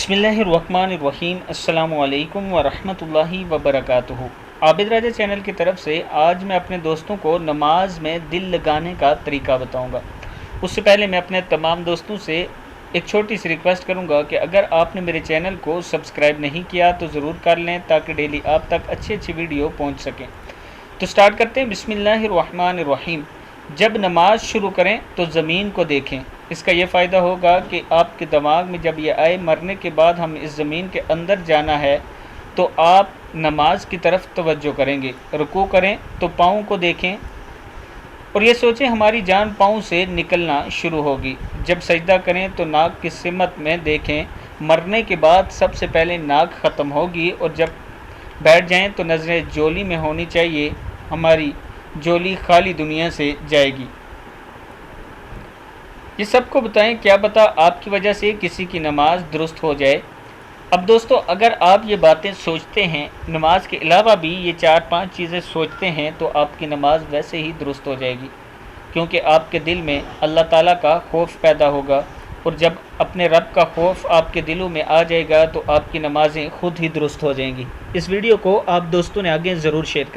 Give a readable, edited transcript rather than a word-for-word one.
बिस्मिल्लाहिर्रहमानिर्रहीम। अस्सलामु अलैकुम वरहमतुल्लाहि वबरकातुहू। आबिद राजा चैनल की तरफ से आज मैं अपने दोस्तों को नमाज में दिल लगाने का तरीका बताऊंगा। उससे पहले मैं अपने तमाम दोस्तों से एक छोटी सी रिक्वेस्ट करूंगा कि अगर आपने मेरे चैनल को सब्सक्राइब नहीं किया तो ज़रूर कर लें ताकि डेली आप तक अच्छी अच्छी वीडियो पहुँच सकें। तो स्टार्ट करते हैं। बिस्मिल्लाहिर्रहमानिर्रहीम। जब नमाज शुरू करें तो ज़मीन को देखें। इसका ये फ़ायदा होगा कि आपके दिमाग में जब ये आए मरने के बाद हम इस ज़मीन के अंदर जाना है तो आप नमाज की तरफ तवज्जो करेंगे। रुकू करें तो पाँव को देखें और ये सोचें हमारी जान पाँव से निकलना शुरू होगी। जब सजदा करें तो नाक की सिमत में देखें। मरने के बाद सबसे पहले नाक ख़त्म होगी और जब बैठ जाएं तो नज़रें जोली में होनी चाहिए। हमारी जोली खाली दुनिया से जाएगी। ये सबको बताएं, क्या पता आपकी वजह से किसी की नमाज दुरुस्त हो जाए। अब दोस्तों, अगर आप ये बातें सोचते हैं, नमाज के अलावा भी ये 4-5 चीज़ें सोचते हैं तो आपकी नमाज वैसे ही दुरुस्त हो जाएगी, क्योंकि आपके दिल में अल्लाह ताला का खौफ पैदा होगा और जब अपने रब का खौफ आपके दिलों में आ जाएगा तो आपकी नमाज़ें खुद ही दुरुस्त हो जाएंगी। इस वीडियो को आप दोस्तों ने आगे ज़रूर शेयर करना।